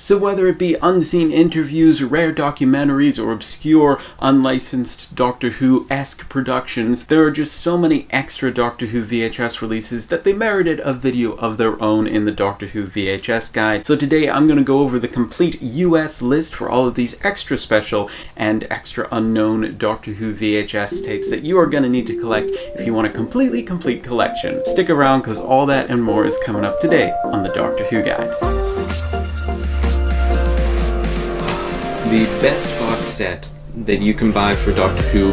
So whether it be unseen interviews, rare documentaries, or obscure, unlicensed Doctor Who-esque productions, there are just so many extra Doctor Who VHS releases that they merited a video of their own in the Doctor Who VHS guide. So today I'm going to go over the complete US list for all of these extra special and extra unknown Doctor Who VHS tapes that you are going to need to collect if you want a completely complete collection. Stick around because all that and more is coming up today on the Doctor Who guide. The best box set that you can buy for Doctor Who.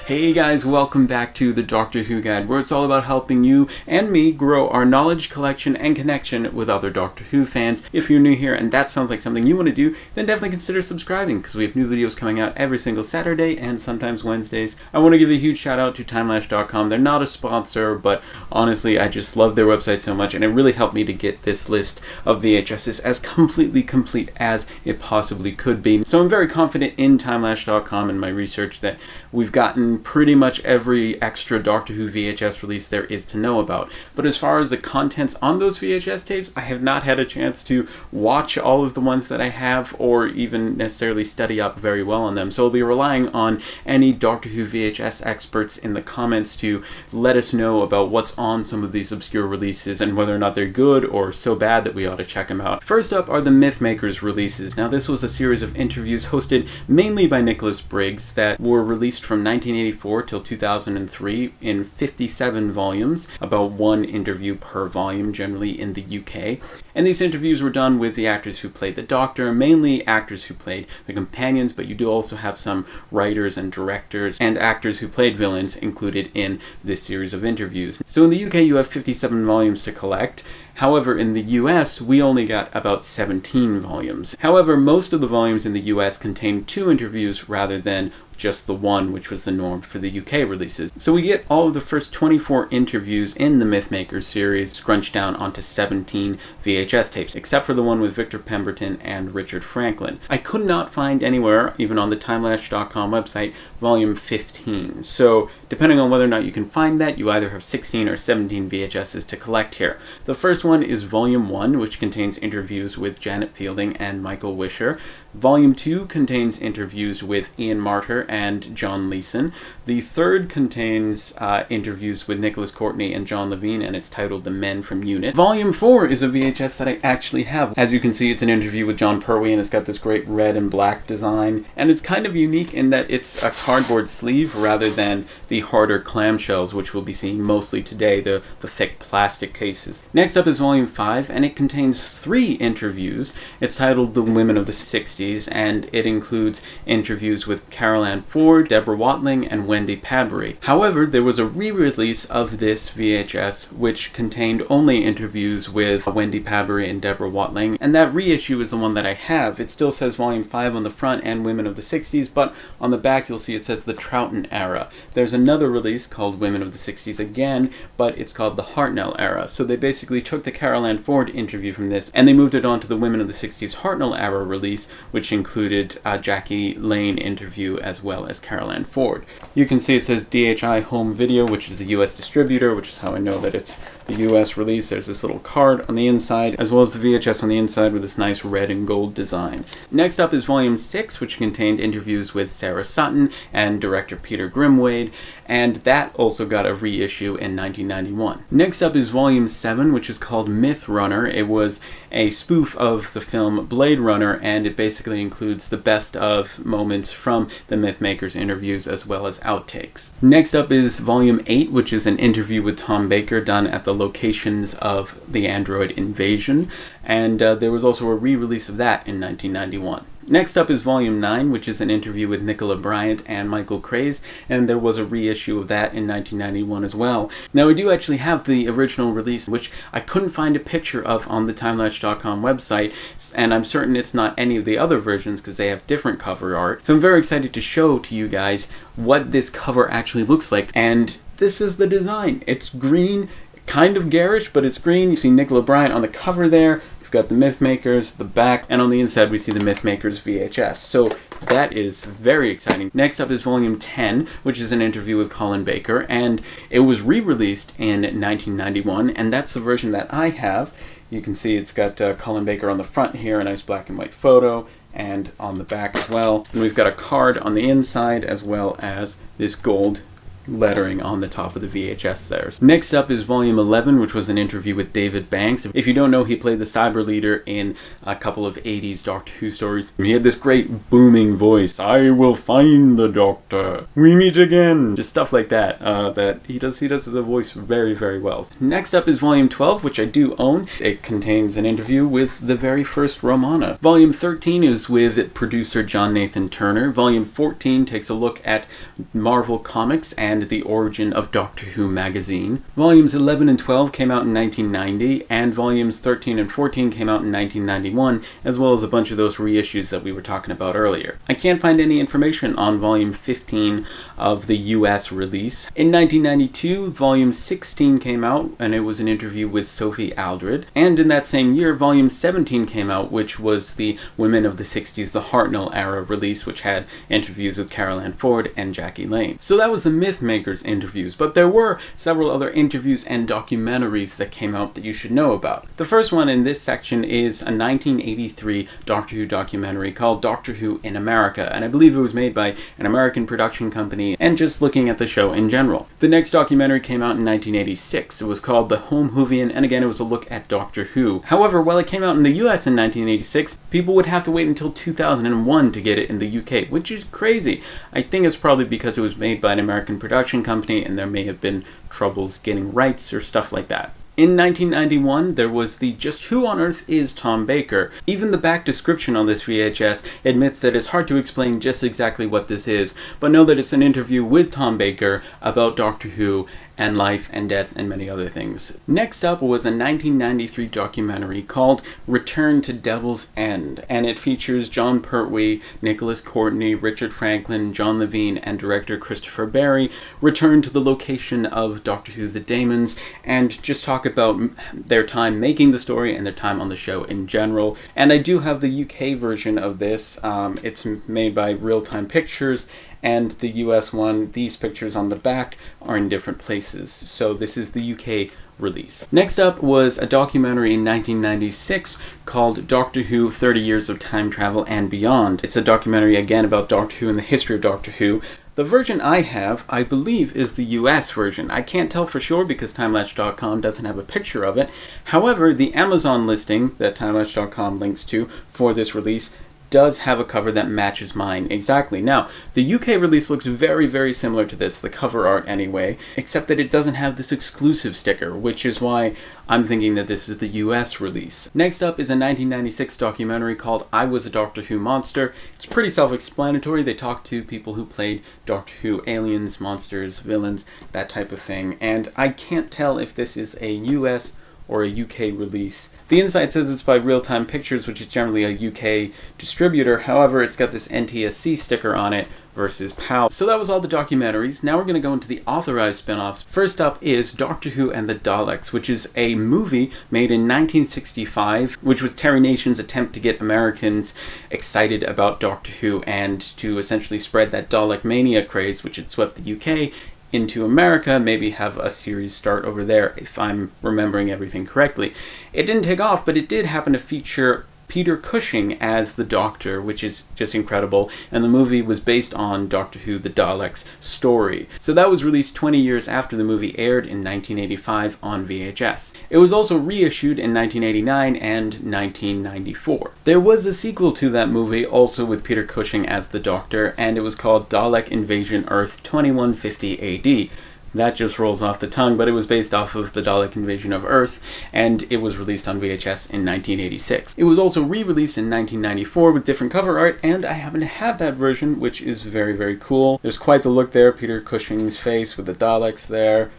Hey guys, welcome back to the Doctor Who guide, where it's all about helping you and me grow our knowledge collection and connection with other Doctor Who fans. If you're new here and that sounds like something you want to do, then definitely consider subscribing, because we have new videos coming out every single Saturday and sometimes Wednesdays. I want to give a huge shout out to timelash.com. They're not a sponsor, but honestly I just love their website so much, and it really helped me to get this list of VHSs as completely complete as it possibly could be. So I'm very confident in timelash.com and my research that we've gotten pretty much every extra Doctor Who VHS release there is to know about. But as far as the contents on those VHS tapes, I have not had a chance to watch all of the ones that I have or even necessarily study up very well on them. So I'll be relying on any Doctor Who VHS experts in the comments to let us know about what's on some of these obscure releases and whether or not they're good or so bad that we ought to check them out. First up are the Mythmakers releases. Now this was a series of interviews hosted mainly by Nicholas Briggs that were released from 1984 till 2003 in 57 volumes, about one interview per volume generally in the UK. And these interviews were done with the actors who played the Doctor, mainly actors who played the companions, but you do also have some writers and directors and actors who played villains included in this series of interviews. So in the UK you have 57 volumes to collect. However, in the US, we only got about 17 volumes. However, most of the volumes in the US contain 2 interviews rather than just the one, which was the norm for the UK releases. So we get all of the first 24 interviews in the Mythmakers series scrunched down onto 17 VHS tapes, except for the one with Victor Pemberton and Richard Franklin. I could not find anywhere, even on the timelash.com website, volume 15. So depending on whether or not you can find that, you either have 16 or 17 VHSs to collect here. The first one is volume 1, which contains interviews with Janet Fielding and Michael Wisher. Volume 2 contains interviews with Ian Marter and John Leeson. The third contains interviews with Nicholas Courtney and John Levene, and it's titled The Men from Unit. Volume 4 is a VHS that I actually have. As you can see, it's an interview with Jon Pertwee, and it's got this great red and black design. And it's kind of unique in that it's a cardboard sleeve rather than the harder clamshells, which we'll be seeing mostly today, the thick plastic cases. Next up is Volume 5, and it contains 3 interviews. It's titled The Women of the 60s. And it includes interviews with Carol Ann Ford, Deborah Watling, and Wendy Padbury. However, there was a re-release of this VHS which contained only interviews with Wendy Padbury and Deborah Watling, and that reissue is the one that I have. It still says Volume 5 on the front and Women of the 60s, but on the back you'll see it says the Troughton era. There's another release called Women of the 60s again, but it's called the Hartnell era. So they basically took the Carol Ann Ford interview from this and they moved it on to the Women of the 60s Hartnell era release, which included a Jackie Lane interview as well as Carol Ann Ford. You can see it says DHI Home Video, which is a US distributor, which is how I know that it's the US release. There's this little card on the inside, as well as the VHS on the inside with this nice red and gold design. Next up is Volume 6, which contained interviews with Sarah Sutton and director Peter Grimwade, and that also got a reissue in 1991. Next up is Volume 7, which is called Myth Runner. It was a spoof of the film Blade Runner, and it basically includes the best of moments from the Mythmakers interviews as well as outtakes. Next up is Volume 8, which is an interview with Tom Baker done at the locations of the android invasion, and there was also a re-release of that in 1991. Next up is Volume 9, which is an interview with Nicola Bryant and Michael Craze, and there was a reissue of that in 1991 as well. Now, I do actually have the original release, which I couldn't find a picture of on the timelash.com website, and I'm certain it's not any of the other versions because they have different cover art. So I'm very excited to show to you guys what this cover actually looks like, and this is the design. It's green, kind of garish, but it's green. You see Nicola Bryant on the cover there. Got the Mythmakers, the back, and on the inside we see the Mythmakers VHS. So that is very exciting. Next up is Volume 10, which is an interview with Colin Baker, and it was re-released in 1991, and that's the version that I have. You can see it's got Colin Baker on the front here, a nice black and white photo, and on the back as well. And we've got a card on the inside as well as this gold lettering on the top of the VHS there. Next up is volume 11, which was an interview with David Banks. If you don't know, he played the cyber leader in a couple of 80s Doctor Who stories. He had this great booming voice. I will find the Doctor. We meet again. Just stuff like that. That he does the voice very, very well. Next up is volume 12, which I do own. It contains an interview with the very first Romana. Volume 13 is with producer John Nathan Turner. Volume 14 takes a look at Marvel Comics and the origin of Doctor Who magazine. Volumes 11 and 12 came out in 1990, and volumes 13 and 14 came out in 1991, as well as a bunch of those reissues that we were talking about earlier. I can't find any information on volume 15 of the US release. In 1992, volume 16 came out, and it was an interview with Sophie Aldred. And in that same year, volume 17 came out, which was the Women of the 60s, the Hartnell era release, which had interviews with Carol Ann Ford and Jackie Lane. So that was the Mythmakers interviews, but there were several other interviews and documentaries that came out that you should know about. The first one in this section is a 1983 Doctor Who documentary called Doctor Who in America, and I believe it was made by an American production company, and just looking at the show in general. The next documentary came out in 1986. It was called The Home Whovian, and again it was a look at Doctor Who. However, while it came out in the US in 1986, people would have to wait until 2001 to get it in the UK, which is crazy. I think it's probably because it was made by an American production company and there may have been troubles getting rights or stuff like that. In 1991, there was the Just Who on Earth is Tom Baker? Even the back description on this VHS admits that it's hard to explain just exactly what this is, but know that it's an interview with Tom Baker about Doctor Who and life and death and many other things. Next up was a 1993 documentary called Return to Devil's End, and it features Jon Pertwee, Nicholas Courtney, Richard Franklin, John Levene, and director Christopher Barry return to the location of Doctor Who The Daemons and just talk about their time making the story and their time on the show in general. And I do have the UK version of this. It's made by Real Time Pictures, and the US one, these pictures on the back are in different places. So this is the UK release. Next up was a documentary in 1996 called Doctor Who 30 Years of Time Travel and Beyond. It's a documentary again about Doctor Who and the history of Doctor Who. The version I have, I believe, is the US version. I can't tell for sure because timelapse.com doesn't have a picture of it. However, the Amazon listing that timelapse.com links to for this release does have a cover that matches mine exactly. Now, the UK release looks very, very similar to this, the cover art anyway, except that it doesn't have this exclusive sticker, which is why I'm thinking that this is the US release. Next up is a 1996 documentary called I Was a Doctor Who Monster. It's pretty self-explanatory. They talk to people who played Doctor Who, aliens, monsters, villains, that type of thing, and I can't tell if this is a US or a UK release. The inside says it's by Real Time Pictures, which is generally a UK distributor. However, it's got this NTSC sticker on it versus PAL. So that was all the documentaries. Now we're going to go into the authorized spin-offs. First up is Doctor Who and the Daleks, which is a movie made in 1965, which was Terry Nation's attempt to get Americans excited about Doctor Who and to essentially spread that Dalek mania craze, which had swept the UK into America, maybe have a series start over there, if I'm remembering everything correctly. It didn't take off, but it did happen to feature Peter Cushing as the Doctor, which is just incredible, and the movie was based on Doctor Who The Daleks story. So that was released 20 years after the movie aired in 1985 on VHS. It was also reissued in 1989 and 1994. There was a sequel to that movie, also with Peter Cushing as the Doctor, and it was called Dalek Invasion Earth 2150 AD. That just rolls off the tongue, but it was based off of the Dalek Invasion of Earth, and it was released on VHS in 1986. It was also re-released in 1994 with different cover art, and I happen to have that version, which is very, very cool. There's quite the look there, Peter Cushing's face with the Daleks there.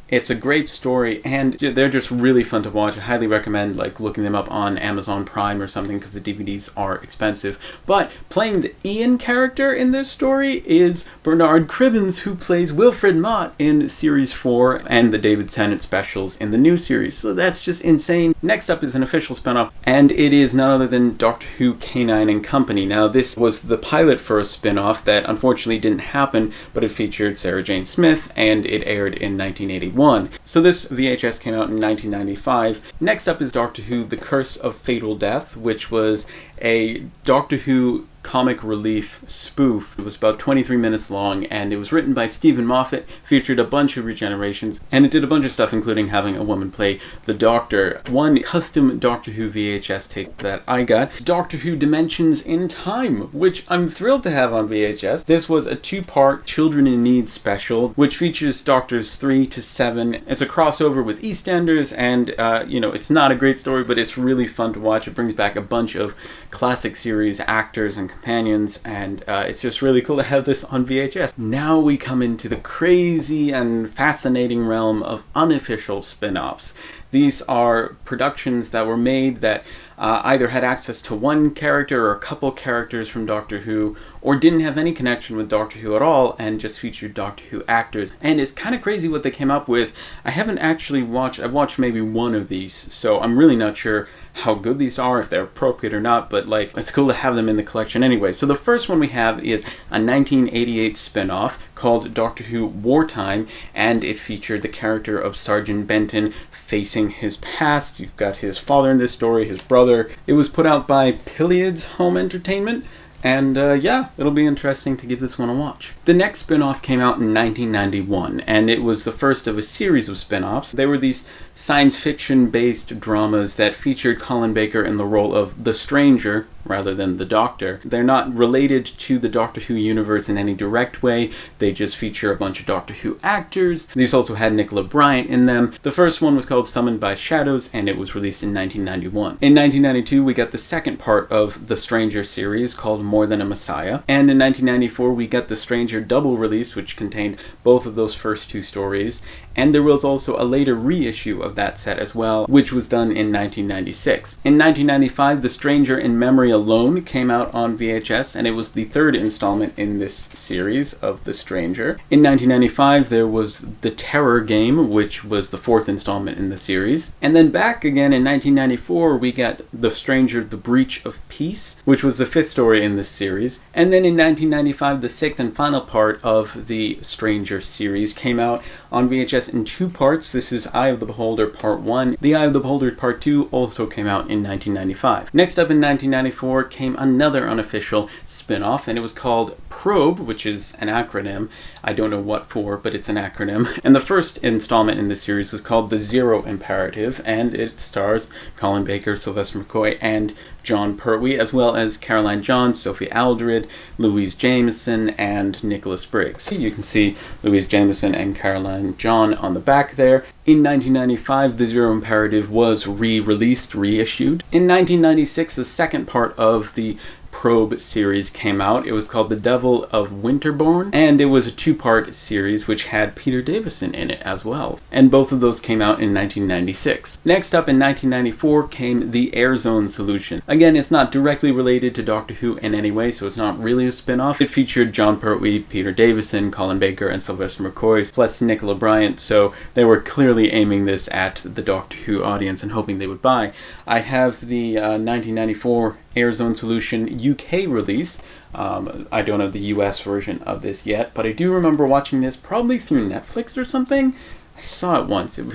It's a great story, and they're just really fun to watch. I highly recommend looking them up on Amazon Prime or something, because the DVDs are expensive. But playing the Ian character in this story is Bernard Cribbins, who plays Wilfred Mott in Series 4 and the David Tennant specials in the new series. So that's just insane. Next up is an official spinoff, and it is none other than Doctor Who K9 and Company. Now, this was the pilot for a spinoff that unfortunately didn't happen, but it featured Sarah Jane Smith, and it aired in 1989. 1991. So this VHS came out in 1995. Next up is Doctor Who: The Curse of Fatal Death, which was a Doctor Who comic relief spoof. It was about 23 minutes long, and it was written by Stephen Moffat, featured a bunch of regenerations, and it did a bunch of stuff, including having a woman play the Doctor. One custom Doctor Who VHS tape that I got, Doctor Who Dimensions in Time, which I'm thrilled to have on VHS. This was a two-part Children in Need special, which features Doctors 3 to 7. It's a crossover with EastEnders, and, it's not a great story, but it's really fun to watch. It brings back a bunch of classic series actors and companions, and it's just really cool to have this on VHS. Now we come into the crazy and fascinating realm of unofficial spin-offs. These are productions that were made that either had access to one character or a couple characters from Doctor Who, or didn't have any connection with Doctor Who at all and just featured Doctor Who actors. And it's kind of crazy what they came up with. I haven't actually watched, I've watched maybe one of these, so I'm really not sure how good these are, if they're appropriate or not, but it's cool to have them in the collection anyway. So the first one we have is a 1988 spin-off called Doctor Who Wartime, and it featured the character of Sergeant Benton facing his past. You've got his father in this story, his brother. It was put out by Piliad's Home Entertainment, and it'll be interesting to give this one a watch. The next spin-off came out in 1991, and it was the first of a series of spin-offs. They were these science fiction-based dramas that featured Colin Baker in the role of the Stranger, rather than the Doctor. They're not related to the Doctor Who universe in any direct way. They just feature a bunch of Doctor Who actors. These also had Nicholas Briggs in them. The first one was called Summoned by Shadows, and it was released in 1991. In 1992, we got the second part of the Stranger series called More Than a Messiah. And in 1994, we got the Stranger double release, which contained both of those first two stories. And there was also a later reissue of that set as well, which was done in 1996. In 1995, The Stranger in Memory Alone came out on VHS, and it was the third installment in this series of The Stranger. In 1995, there was The Terror Game, which was the fourth installment in the series. And then back again in 1994, we got The Stranger: The Breach of Peace, which was the fifth story in this series. And then in 1995, the sixth and final part of the Stranger series came out on VHS in two parts. This is Eye of the Beholder Part 1. The Eye of the Beholder Part 2 also came out in 1995. Next up in 1994 came another unofficial spin-off, and it was called Probe, which is an acronym. I don't know what for, but it's an acronym. And the first installment in the series was called The Zero Imperative, and it stars Colin Baker, Sylvester McCoy, and Jon Pertwee, as well as Caroline Johns, Sophie Aldred, Louise Jameson, and Nicholas Briggs. You can see Louise Jameson and Caroline John on the back there. In 1995, The Zero Imperative was reissued. In 1996, the second part of the Probe series came out. It was called The Devil of Winterbourne, and it was a two-part series which had Peter Davison in it as well. And both of those came out in 1996. Next up in 1994 came The Air Zone Solution. Again, it's not directly related to Doctor Who in any way, so it's not really a spin-off. It featured Jon Pertwee, Peter Davison, Colin Baker, and Sylvester McCoy, plus Nicholas Briggs, so they were clearly aiming this at the Doctor Who audience and hoping they would buy. I have the 1994 Air Zone Solution UK release. I don't have the US version of this yet, but I do remember watching this probably through Netflix or something. I saw it once. It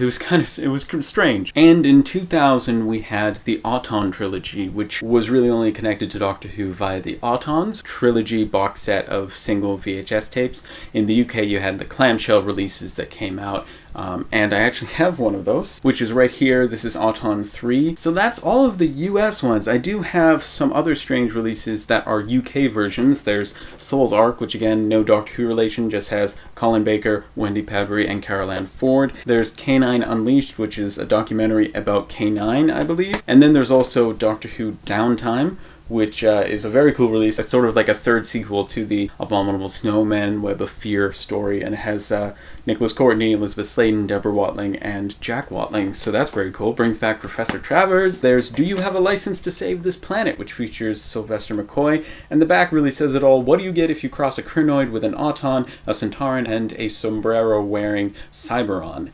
was strange. And in 2000 we had the Auton trilogy, which was really only connected to Doctor Who via the Autons trilogy box set of single VHS tapes. In the UK you had the clamshell releases that came out. And I actually have one of those, which is right here. This is Auton 3. So that's all of the US ones. I do have some other strange releases that are UK versions. There's Soul's Ark, which again, no Doctor Who relation, just has Colin Baker, Wendy Padbury, and Caroline Ford. There's K9 Unleashed, which is a documentary about K9, I believe. And then there's also Doctor Who Downtime, which is a very cool release. It's sort of like a third sequel to the Abominable Snowman Web of Fear story, and it has Nicholas Courtney, Elizabeth Sladen, Deborah Watling, and Jack Watling, so that's very cool. Brings back Professor Travers. There's Do You Have a License to Save This Planet, which features Sylvester McCoy, and the back really says it all. What do you get if you cross a Krynoid with an Auton, a Centauran, and a sombrero-wearing Cyberon?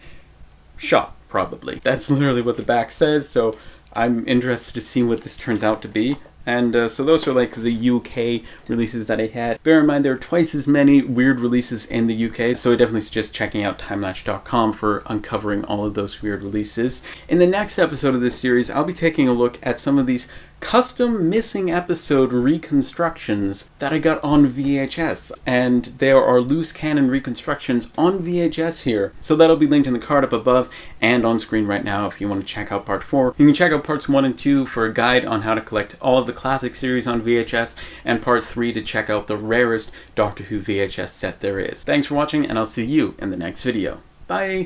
Shot, probably. That's literally what the back says, so I'm interested to see what this turns out to be. And so those are like the UK releases that I had. Bear in mind there are twice as many weird releases in the UK, so I definitely suggest checking out timelatch.com for uncovering all of those weird releases. In the next episode of this series, I'll be taking a look at some of these custom missing episode reconstructions that I got on VHS, and there are loose cannon reconstructions on VHS here, so that'll be linked in the card up above and on screen right now if you want to check out part 4. You can check out parts 1 and 2 for a guide on how to collect all of the classic series on VHS, and part 3 to check out the rarest Doctor Who VHS set there is. Thanks for watching, and I'll see you in the next video. Bye!